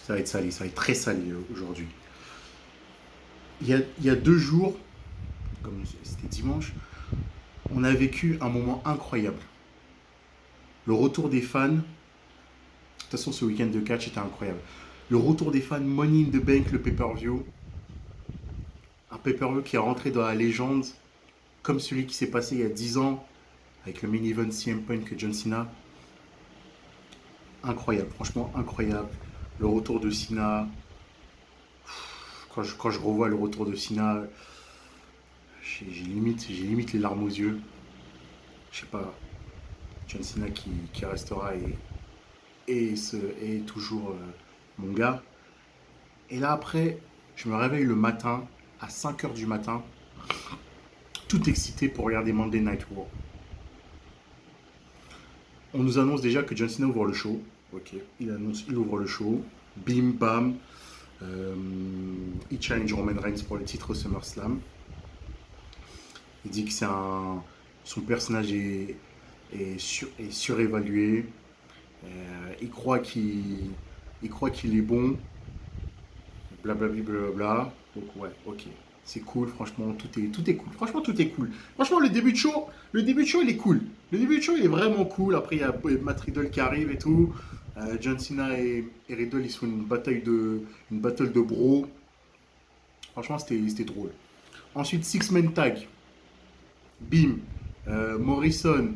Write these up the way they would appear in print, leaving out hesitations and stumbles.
Ça va être salé, ça va être très salé aujourd'hui. Il y a 2 jours, comme c'était dimanche, on a vécu un moment incroyable. Le retour des fans. De toute façon, ce week-end de catch était incroyable. Le retour des fans, Money in the Bank, le pay-per-view. Un pay-per-view qui est rentré dans la légende, comme celui qui s'est passé il y a 10 ans, avec le main event CM Punk et John Cena. Incroyable, franchement incroyable. Le retour de Cena. Quand je revois le retour de Cena, j'ai limite les larmes aux yeux. Je sais pas, John Cena qui restera et toujours mon gars. Et là après, je me réveille le matin, à 5 heures du matin, tout excité pour regarder Monday Night Raw. On nous annonce déjà que John Cena ouvre le show. Ok, il ouvre le show. Bim, bam. Euh, il challenge Roman Reigns pour le titre SummerSlam. Il dit que son personnage est surévalué. Il croit qu'il est bon. Blablabla. Bla, bla, bla. Donc ouais, ok. C'est cool, franchement, tout est cool. Franchement, tout est cool. Franchement, le début de show, il est cool. Le début de show, il est vraiment cool. Après, il y a Matt Riddle qui arrive et tout. John Cena et Riddle, ils font une battle de bro. Franchement, c'était drôle. Ensuite, Six Man Tag. Bim. Morrison,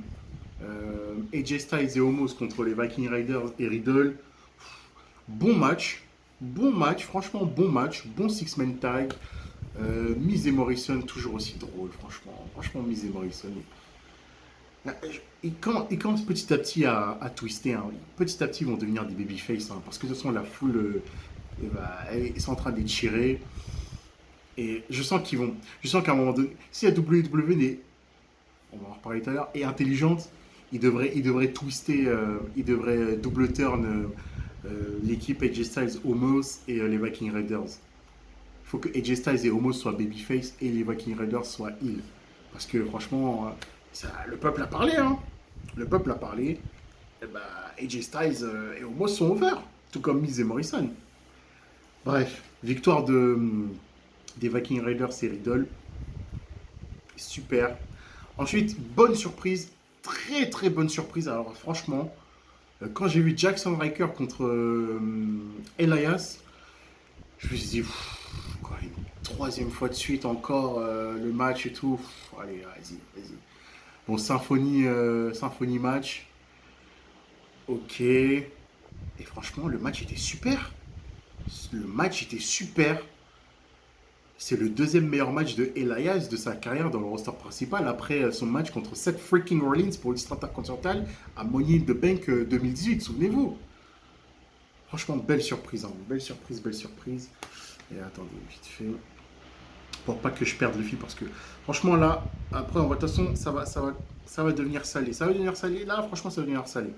AJ Styles et Homos contre les Viking Raiders et Riddle. Bon match. Bon match, franchement, bon match. Bon Six-Man Tag. Miz et Morrison, toujours aussi drôle, franchement. Franchement, Miz et Morrison. Ils commencent petit à petit à twister. Hein. Petit à petit, ils vont devenir des babyface. Hein, parce que de toute façon, la foule, ils sont en train d'étirer. Et je sens qu'à un moment donné, si la WWE on va en reparler tout à l'heure, est intelligente, il devrait twister, il devrait double turn l'équipe AJ Styles, Homos et les Viking Raiders. Il faut que AJ Styles et Homos soient babyface et les Viking Raiders soient heel. Parce que franchement, le peuple a parlé. Hein. Le peuple a parlé. Et bah, AJ Styles et Homos sont ouverts. Tout comme Miz et Morrison. Bref, victoire des Viking Raiders et Riddle. Super. Ensuite, bonne surprise. Très très bonne surprise. Alors franchement, quand j'ai vu Jackson Riker contre Elias, je me suis dit, quoi, une troisième fois de suite encore le match et tout. Allez, vas-y, vas-y. Bon, symphonie match. Ok. Et franchement, le match était super. Le match était super. C'est le deuxième meilleur match de Elias de sa carrière dans le roster principal après son match contre Seth freaking Rollins pour le titre intercontinental à Money in the Bank 2018, souvenez-vous. Franchement, belle surprise, hein. Belle surprise, belle surprise. Et attendez, vite fait. Pour pas que je perde le fil parce que franchement là, après, de toute façon, ça va devenir salé. Ça va devenir salé. Là, franchement, ça va devenir salé.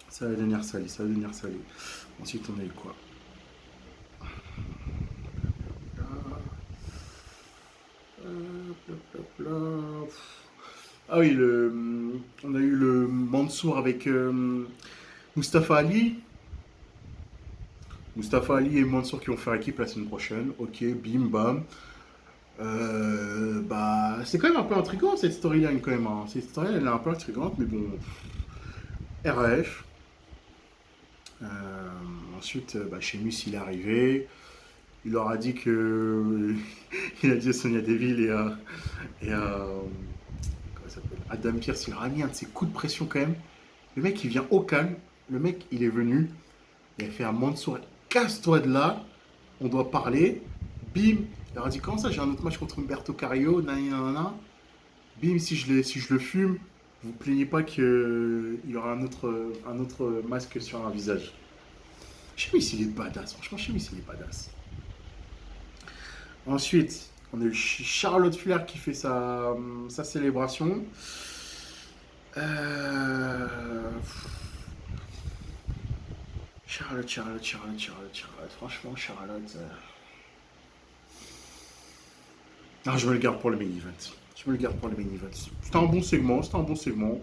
Ça va devenir salé, ça va devenir salé. Ensuite, on a eu quoi? Ah oui, on a eu le Mansour avec Mustafa Ali. Mustafa Ali et Mansour qui vont faire équipe la semaine prochaine. Ok, bim, bam. Bah, c'est quand même un peu intriguant cette storyline quand même. Hein. Cette storyline elle est un peu intrigante, mais bon. RAF. Euh, Ensuite, bah, Sheamus il est arrivé. Il leur a dit que. Il a dit à Sonia Deville comment ça s'appelle, Adam Pierce, il leur a mis un de ses coups de pression quand même. Le mec il vient au calme. Le mec il est venu. Il a fait un Mansour, casse-toi de là. On doit parler. Bim. Il leur a dit comment ça, j'ai un autre match contre Humberto Carrillo. Nanana. Bim, si je le fume, vous plaignez pas qu'il y aura un autre masque sur un visage. Sheamus il est badass. Franchement, Sheamus il est badass. Ensuite, on a eu Charlotte Flair qui fait sa célébration. Euh, Charlotte. Franchement, Charlotte. Ah, je me le garde pour le main event. Je me le garde pour le main event. C'était un bon segment, c'était un bon segment.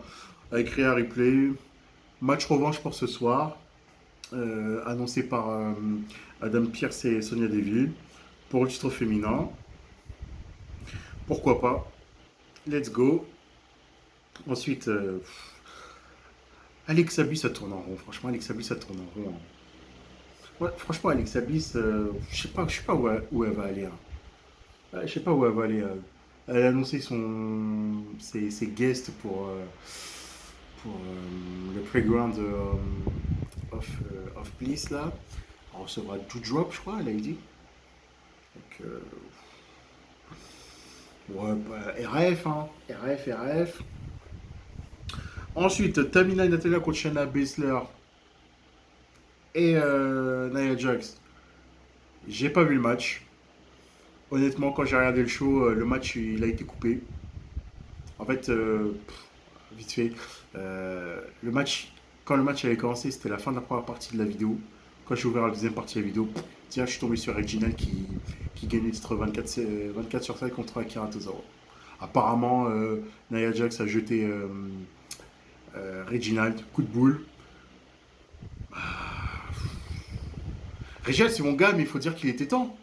Avec Rhea Ripley. Match revanche pour ce soir. annoncé par Adam Pearce et Sonia Deville pour le titre féminin. Pourquoi pas? Let's go. Ensuite, Alexa Bliss, ça tourne en rond. Franchement, Alexa Bliss, ça tourne en rond, hein. Ouais, franchement, Alexa Bliss, je sais pas où elle va aller, hein. Ouais, je sais pas où elle va aller. Elle a annoncé ses guests pour le Playground of Bliss, là. On recevra Doudrop, je crois, elle a dit. Donc, ouais, bah, RF, hein. RF, RF. Ensuite, Tamina et Natalia contre Shayna Baszler et Nia Jax. J'ai pas vu le match. Honnêtement, quand j'ai regardé le show, le match il a été coupé. En fait, vite fait, le match, quand le match avait commencé, c'était la fin de la première partie de la vidéo. Quand j'ai ouvert la deuxième partie de la vidéo, tiens, je suis tombé sur Reginald qui gagnait le titre 24 sur 7 contre Akira Tozawa. Apparemment, Nia Jax a jeté Reginald, coup de boule. Reginald, c'est mon gars, mais il faut dire qu'il était temps.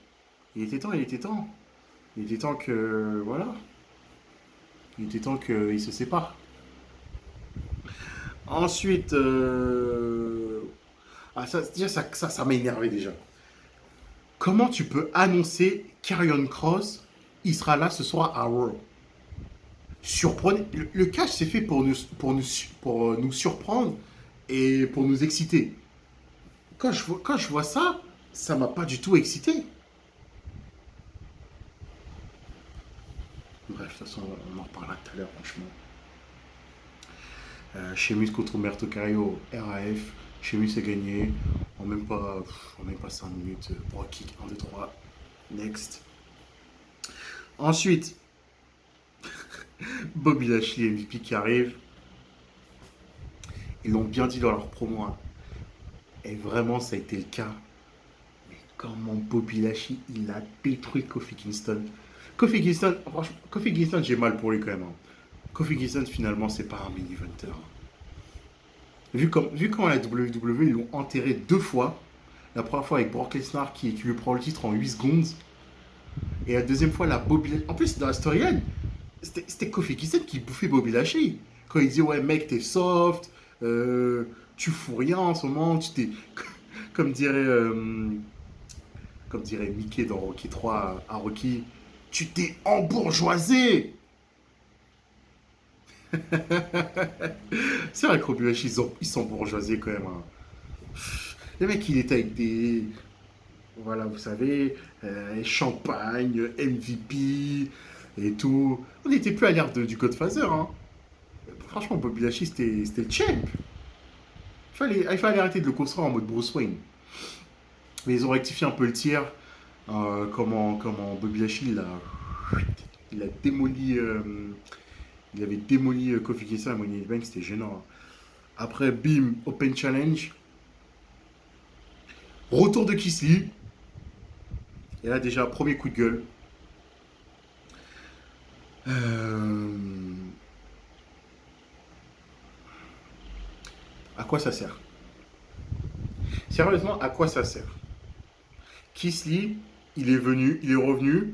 Il était temps, il était temps. Il était temps que. Voilà. Il était temps qu'ils se séparent. Ensuite. Ah, ça, déjà, ça m'a énervé déjà. Comment tu peux annoncer Karrion Cross, il sera là ce soir à Raw? Surprenez. Le catch, c'est fait pour nous surprendre et pour nous exciter. Quand je vois ça, ça m'a pas du tout excité. Bref, de toute façon, on en reparlera tout à l'heure, franchement. Sheamus contre Humberto Carrillo, RAF. Sheamus a gagné en même pas 5 minutes. Pro kick 1, 2, 3. Next. Ensuite, Bobby Lashley MVP qui arrive. Ils l'ont bien dit dans leur promo, hein. Et vraiment, ça a été le cas. Mais comment Bobby Lashley, il a détruit Kofi Kingston. Kofi Kingston, franchement, Kofi Kingston, j'ai mal pour lui quand même, hein. Kofi Kingston, finalement, c'est pas un mini-eventer. Vu comment la WWE, ils l'ont enterré 2 fois. La première fois avec Brock Lesnar qui lui prend le titre en 8 secondes. Et la deuxième fois, la Bobby Lashley. En plus, dans la storyline, c'était Kofi Kingston qui bouffait Bobby Lashley. Quand il dit, ouais, mec, t'es soft, tu fous rien en ce moment, tu t'es. Comme dirait, euh, comme dirait Mickey dans Rocky 3 à Rocky, tu t'es embourgeoisé. C'est vrai que Bobby Lashley, ils sont bourgeoisés quand même, hein. Le mec, il était avec des. Voilà, vous savez, champagne, MVP et tout. On n'était plus à l'ère du Godfather, hein. Franchement, Bobby Lashley, c'était le champ. Il fallait arrêter de le construire en mode Bruce Wayne. Mais ils ont rectifié un peu le tir. Comment Bobby Lashley, il a démoli. Il avait démoli Kofi Kingston à Money in the Bank, c'était gênant, hein. Après, bim, Open Challenge. Retour de Keith Lee. Et là, déjà, premier coup de gueule. Euh, À quoi ça sert? Sérieusement, à quoi ça sert? Keith Lee, il est venu, il est revenu.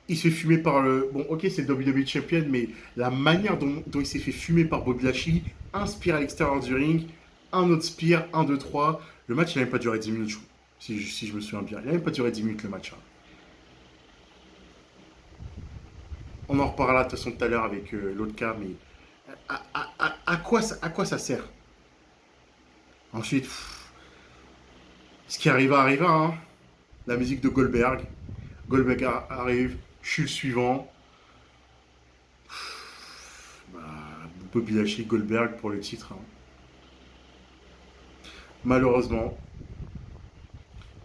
Il se fait fumer par le. Bon, ok, c'est le WWE Champion, mais la manière dont il s'est fait fumer par Bobby Lashley, un spear à l'extérieur du ring, un autre spear, 1, 2, 3. Le match, il n'a même pas duré 10 minutes, si je me souviens bien. Il n'a même pas duré 10 minutes le match, hein. On en reparlera de toute façon tout à l'heure avec l'autre cas, mais à quoi ça sert? Ensuite, ce qui arriva, hein. La musique de Goldberg. Goldberg arrive, je suis le suivant. Bah, Bobby Lashley, Goldberg pour le titre, hein. Malheureusement,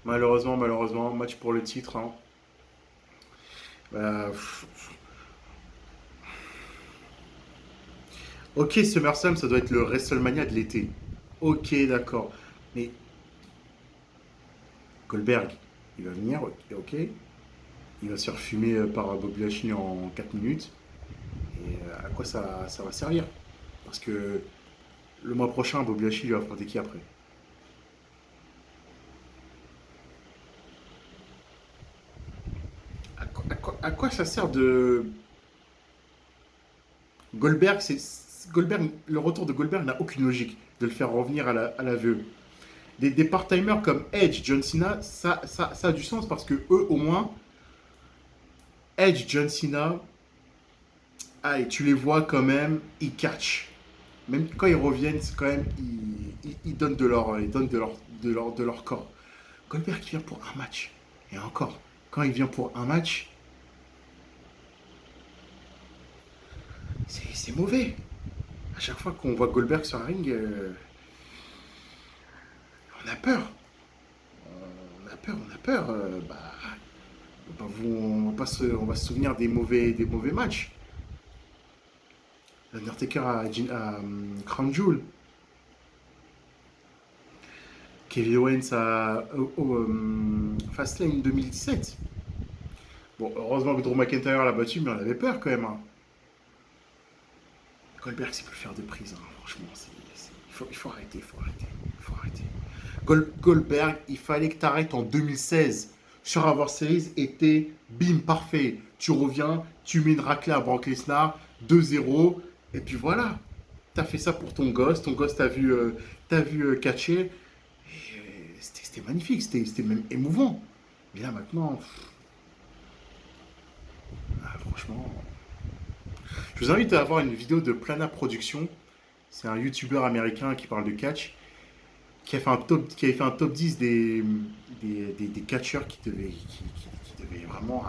malheureusement, match pour le titre, hein. Bah, ok, SummerSlam, ça doit être le WrestleMania de l'été. Ok, d'accord. Mais Goldberg, il va venir, ok. Il va se faire fumer par Bobby Lashley en 4 minutes. Et à quoi ça va servir? Parce que le mois prochain, Bobby Lashley va affronter qui après? quoi ça sert de Goldberg, Goldberg, le retour de Goldberg n'a aucune logique de le faire revenir à la VE. Des part-timers comme Edge, John Cena, ça a du sens parce que eux, au moins, Edge, John Cena, ah, et tu les vois quand même, ils catch. Même quand ils reviennent, c'est quand même, ils donnent de leur, ils donnent de leur corps. Goldberg qui vient pour un match. Et encore, quand il vient pour un match, c'est mauvais. À chaque fois qu'on voit Goldberg sur un ring, on a peur. On a peur, on a peur. On va se souvenir des mauvais matchs. L'Undertaker à Crown Jewel. Kevin Owens à Fastlane 2017. Bon, heureusement que Drew McIntyre l'a battu, mais on avait peur quand même. Hein. Goldberg, c'est plus faire de prise. Hein. Franchement, il faut arrêter, il faut arrêter. Il faut arrêter. Goldberg, il fallait que tu arrêtes en 2016. Sur Survivor Series était bim, parfait. Tu reviens, tu mets une raclée à Brock Lesnar, 2-0, et puis voilà. T'as fait ça pour ton gosse t'as vu catcher. C'était magnifique, c'était même émouvant. Mais là maintenant, franchement, je vous invite à avoir une vidéo de Plana Production. C'est un YouTuber américain qui parle de catch, qui avait fait un top 10 des catcheurs qui devaient vraiment,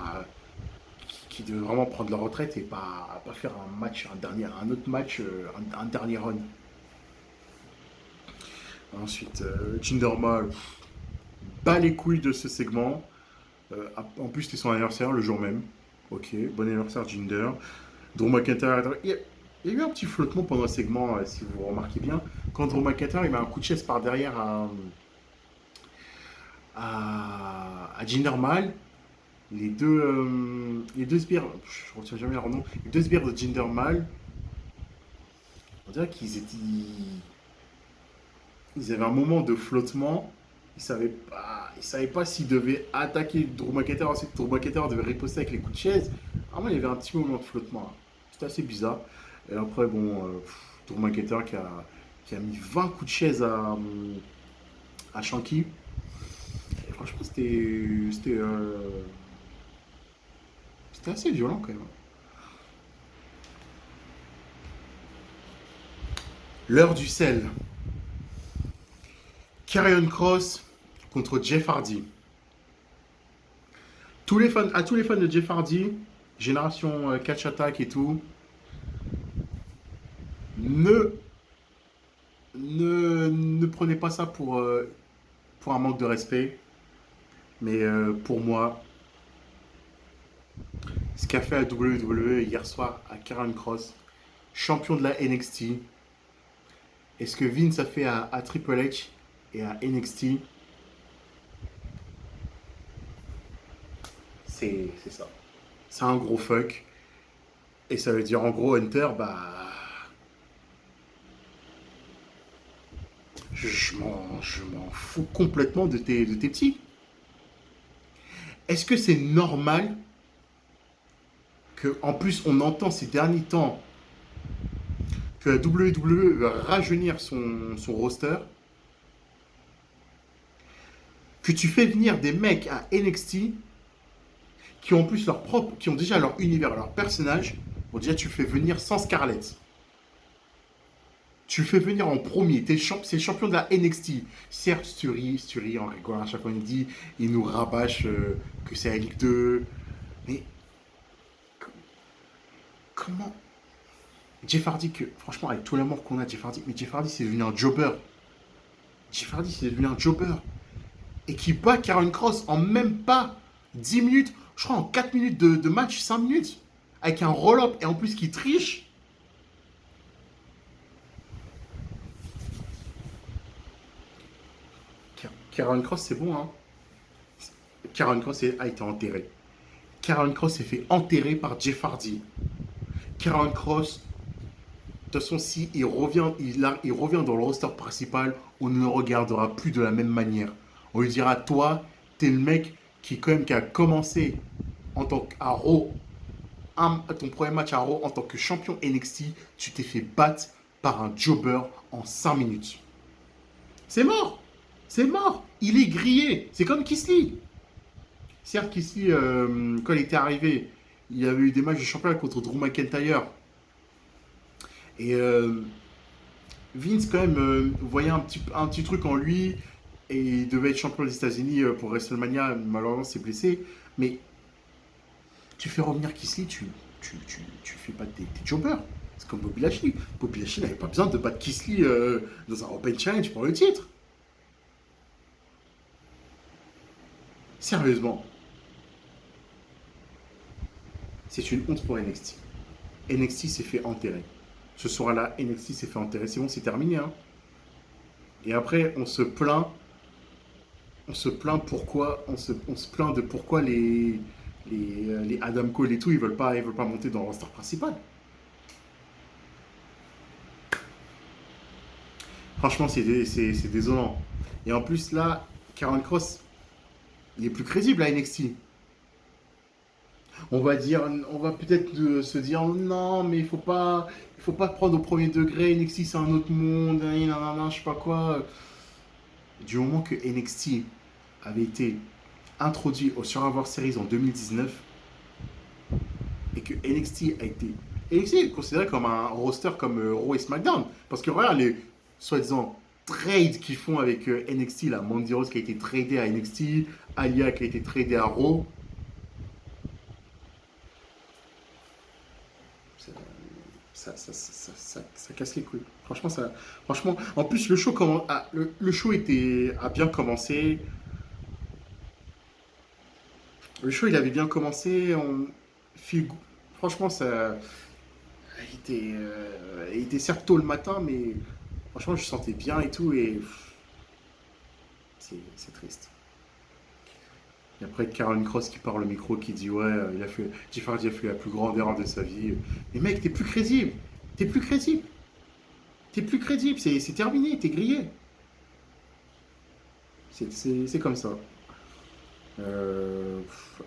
qui devaient vraiment prendre leur retraite et pas faire un match, un autre match, un dernier run. Ensuite, Jinder Mahal, bas les couilles de ce segment. En plus, c'était son anniversaire le jour même. Ok, bon anniversaire Jinder. Drew McIntyre, il y a eu un petit flottement pendant le segment, si vous remarquez bien. Quand Drew McIntyre, il met un coup de chaise par derrière à Jinder Mahal, les deux sbires, je ne retiens jamais leur nom, les deux sbires de Jinder Mahal, on dirait ils avaient un moment de flottement. Ils savaient pas s'ils devaient attaquer Drew McIntyre. Ensuite, Drew McIntyre devait riposter avec les coups de chaise. Vraiment, il y avait un petit moment de flottement. Hein. C'était assez bizarre. Et après, bon, Drew McIntyre qui a mis 20 coups de chaise à Shanky. Et franchement, c'était assez violent quand même. L'heure du sel. Karrion Cross contre Jeff Hardy. À tous les fans de Jeff Hardy, génération catch attack et tout, ne, ne prenez pas ça pour un manque de respect. Mais pour moi, ce qu'a fait la WWE hier soir à Karrion Cross, champion de la NXT, et ce que Vince a fait à Triple H et à NXT, c'est ça. C'est un gros fuck. Et ça veut dire en gros, Hunter, je m'en fous complètement de tes petits. Est-ce que c'est normal que, en plus, on entend ces derniers temps que la WWE va rajeunir son roster, que tu fais venir des mecs à NXT qui ont en plus leur propre, qui ont déjà leur univers, leur personnage. Bon, déjà, tu le fais venir sans Scarlett. Tu le fais venir en premier. C'est le champion de la NXT. Certes, tu ris en rigolant à chaque fois. Il nous rabâche que c'est la Ligue 2. Mais comment Jeff Hardy, franchement, avec tout l'amour qu'on a de Jeff Hardy, mais Jeff Hardy, c'est devenu un jobber. Jeff Hardy, c'est devenu un jobber. Et qui bat Karrion Cross en même pas 10 minutes. Je crois en 4 minutes de match, 5 minutes. Avec un roll-up et en plus qui triche. Karrion Cross, c'est bon, hein. Karrion Cross a été enterré. Karrion Cross s'est fait enterrer par Jeff Hardy. Karrion Cross, de toute façon, si il revient, il revient dans le roster principal, on ne le regardera plus de la même manière. On lui dira, toi, t'es le mec qui, quand même, qui a commencé en tant qu'à Raw ton premier match à Raw en tant que champion NXT, tu t'es fait battre par un jobber en 5 minutes. C'est mort. C'est mort. Il est grillé. C'est comme Kisly. Certes, Kisly, quand il était arrivé, il y avait eu des matchs de championnat contre Drew McIntyre. Et Vince, quand même, voyait un petit truc en lui. Et il devait être champion des États-Unis pour WrestleMania. Malheureusement, s'est blessé. Mais tu fais revenir Kisly, tu fais pas tes jobbers. C'est comme Bobby Lashley. Bobby Lashley n'avait pas besoin de battre Kisly dans un Open Challenge pour le titre. Sérieusement. C'est une honte pour NXT. NXT s'est fait enterrer. Ce soir-là, NXT s'est fait enterrer. C'est bon, c'est terminé. Hein. Et après, on se plaint pourquoi, on se plaint de pourquoi les Adam Cole et tout, ils veulent pas monter dans le roster principal. Franchement, c'est désolant. Et en plus, là, Karl Cross, il est plus crédible à NXT. On va peut-être se dire non, mais il faut pas prendre au premier degré. NXT c'est un autre monde, je sais pas quoi. Du moment que NXT avait été introduit au Survivor Series en 2019 et que NXT est considéré comme un roster comme Raw et SmackDown, parce que regarde les soi-disant trades qu'ils font avec NXT, la Mandy Rose qui a été tradée à NXT, Alia qui a été tradée à Raw. Ça casse les couilles. Franchement, en plus, le show a bien commencé. Le show, il avait bien commencé. Franchement, il était certes tôt le matin, mais franchement, je sentais bien et tout. Et c'est triste. Et après, Karen Cross qui parle au micro, qui dit ouais, Jeff Hardy a fait la plus grande erreur de sa vie. Mais mec, t'es plus crédible. T'es plus crédible. T'es plus crédible. C'est terminé. T'es grillé. C'est comme ça.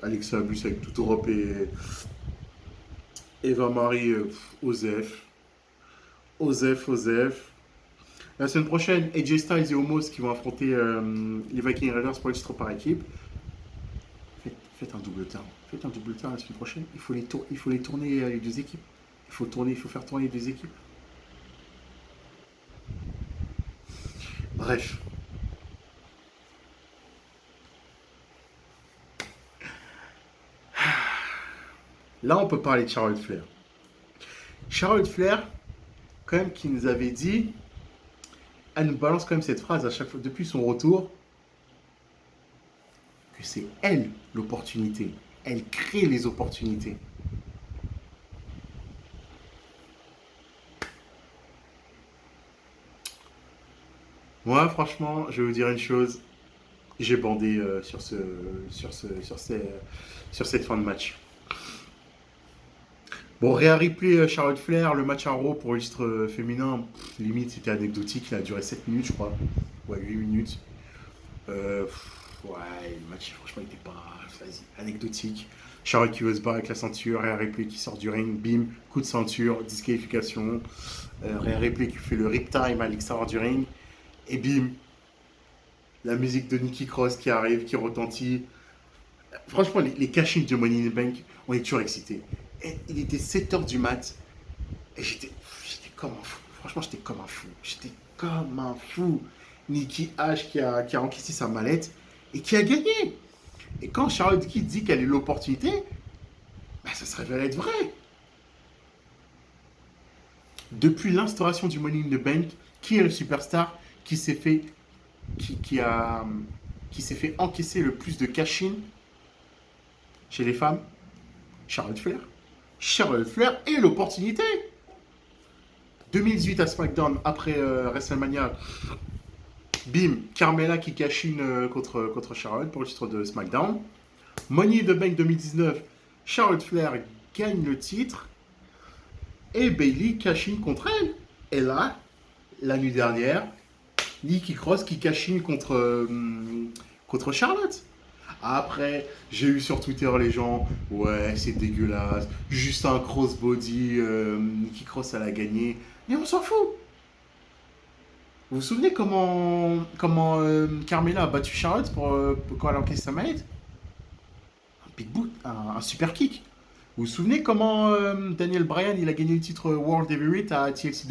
Alexa Bliss avec toute Europe et Eva Marie, Osef. Osef. La semaine prochaine, AJ Styles et Omos qui vont affronter les Viking Raiders pour le titre par équipe. Faites un double turn. Faites un double turn la semaine prochaine. Il faut les tourner les deux équipes. Il faut faire tourner les deux équipes. Bref. Là, on peut parler de Charlotte Flair. Charlotte Flair, quand même, qui nous avait dit, elle nous balance quand même cette phrase à chaque fois, depuis son retour, que c'est elle l'opportunité. Elle crée les opportunités. Moi, franchement, je vais vous dire une chose. J'ai bandé sur cette fin de match. Bon, Rhea Ripley, Charlotte Flair, le match à Raw pour le titre féminin, limite c'était anecdotique, il a duré 7 minutes je crois, ouais 8 minutes. Ouais, le match franchement il était pas, vas-y, anecdotique. Charlotte qui veut se barrer avec la ceinture, Rhea Ripley qui sort du ring, bim, coup de ceinture, disqualification. Rhea Ripley qui fait le riptime à l'extérieur du ring, et bim, la musique de Nikki Cross qui arrive, qui retentit. Franchement, les cash-ins de Money in the Bank, on est toujours excités. Et il était 7h du mat, et j'étais comme un fou. Franchement, j'étais comme un fou. J'étais comme un fou. Nikki H qui a encaissé sa mallette et qui a gagné. Et quand Charlotte Kid dit qu'elle est l'opportunité, bah, ça se révèle être vrai. Depuis l'instauration du Money in the Bank, qui est le superstar qui s'est fait, qui s'est fait encaisser le plus de cash-in chez les femmes? Charlotte Flair. Charlotte Flair est l'opportunité. 2018 à SmackDown, après WrestleMania, bim, Carmella qui cash-in contre Charlotte pour le titre de SmackDown. Money in the Bank 2019, Charlotte Flair gagne le titre et Bayley cash-in contre elle. Et là, la nuit dernière, Nikki Cross qui cash-in contre Charlotte. Après, j'ai eu sur Twitter les gens, ouais, c'est dégueulasse, juste un crossbody, Nikki Cross, elle a gagné. Mais on s'en fout. Vous vous souvenez comment Carmela a battu Charlotte quand elle a encaissé sa manette? Un big boot, un super kick. Vous vous souvenez comment Daniel Bryan il a gagné le titre World Heavyweight à TLC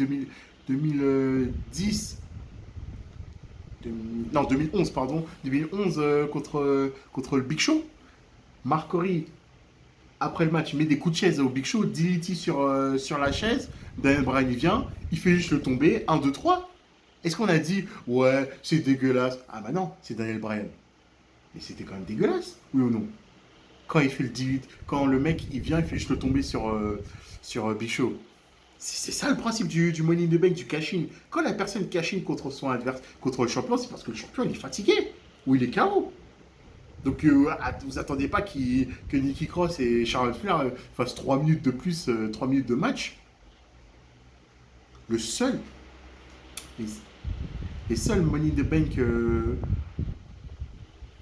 2010 non, 2011, pardon. 2011 contre le Big Show. Mark Corey, après le match, il met des coups de chaise au Big Show, DDT sur la chaise. Daniel Bryan, il vient, il fait juste le tomber. Un 2 trois. Est-ce qu'on a dit, ouais, c'est dégueulasse? Ah bah non, c'est Daniel Bryan. Mais c'était quand même dégueulasse, oui ou non? Quand il fait le DDT, quand le mec, il vient, il fait juste le tomber sur Big Show. C'est ça le principe du Money in the Bank, du cash-in. Quand la personne cash-in contre son adversaire, contre le champion, c'est parce que le champion il est fatigué ou il est KO. Donc vous attendez pas que Nikki Cross et Charlotte Flair fassent 3 minutes de plus, 3 minutes de match. Le seul, les, les seuls Money in the Bank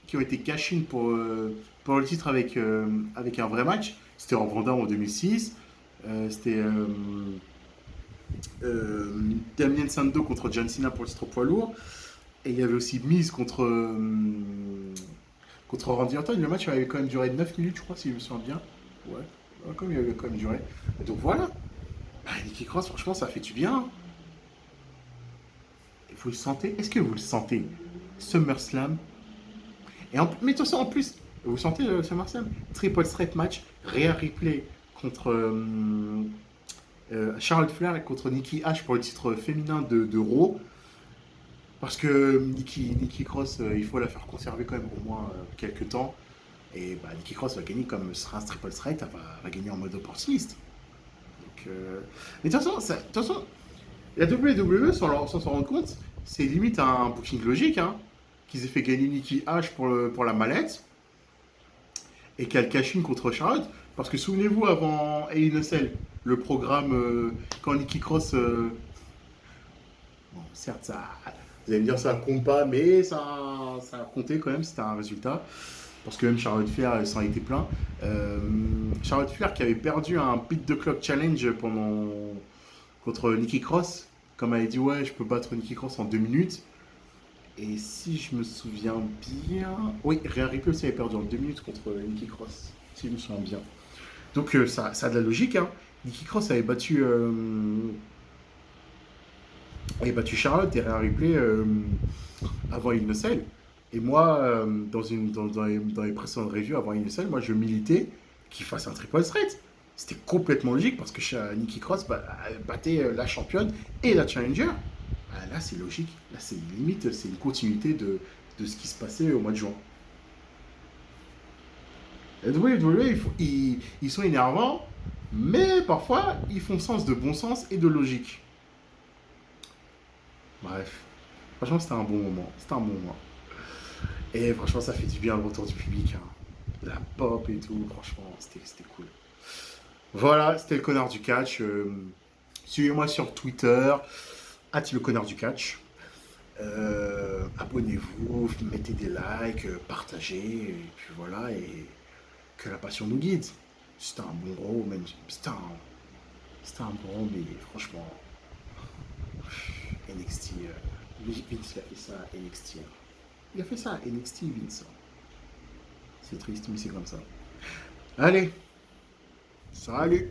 qui ont été cash-in pour le titre avec un vrai match, c'était en Vendam en 2006. C'était Damien Sandow contre John Cena pour le titre poids lourd. Et il y avait aussi Miz contre Randy Orton. Le match avait quand même duré 9 minutes, je crois, si je me souviens bien. Ouais, comme il avait quand même duré. Et donc voilà. Bah, Nikki Cross, franchement, ça fait du bien. Et vous le sentez? Est-ce que vous le sentez? SummerSlam. Mais tout ça en plus, vous sentez SummerSlam? Triple threat match, Rhea Ripley contre Charlotte Flair contre Nikki H pour le titre féminin de Raw. Parce que Nikki Cross, il faut la faire conserver quand même au moins quelques temps. Et bah, Nikki Cross va gagner comme ce sera un triple threat, elle va gagner en mode opportuniste. Donc, mais de toute façon, la WWE, sans s'en rendre compte, c'est limite un booking logique. Hein, qu'ils aient fait gagner Nikki H pour la mallette et qu'elle cash in contre Charlotte. Parce que souvenez-vous, avant Hell in a Cell, le programme, quand Nikki Cross. Bon, certes, vous allez me dire ça compte pas, mais ça a compté quand même, c'était un résultat. Parce que même Charlotte Flair, elle s'en était plein. Euh, Charlotte Flair qui avait perdu un Beat the Clock Challenge contre Nikki Cross. Comme elle avait dit, ouais, je peux battre Nikki Cross en 2 minutes. Et si je me souviens bien. Oui, Rhea Ripley aussi avait perdu en 2 minutes contre Nikki Cross. Si je me souviens bien. Donc ça a de la logique. Hein. Nikki Cross avait battu Charlotte et Rhea Ripley avant Il Nocel. Et moi, dans les précédentes reviews avant Il Nocel, moi je militais qu'il fasse un triple threat. C'était complètement logique parce que Nikki Cross battait la championne et la challenger. Ah, là, c'est logique. Là, c'est limite, c'est une continuité de ce qui se passait au mois de juin. La WWE, ils sont énervants, mais parfois, ils font sens de bon sens et de logique. Bref, franchement, c'était un bon moment. C'était un bon moment. Et franchement, ça fait du bien le retour du public. Hein. La pop et tout, franchement, c'était cool. Voilà, c'était le connard du catch. Suivez-moi sur Twitter, le connard du catch. Abonnez-vous, mettez des likes, partagez, et puis voilà, et que la passion nous guide. C'était un bon gros, même. C'était un bon, mais franchement, NXT. Vince, il a fait ça à NXT. Hein. Il a fait ça à NXT, Vince. C'est triste, mais c'est comme ça. Allez, salut!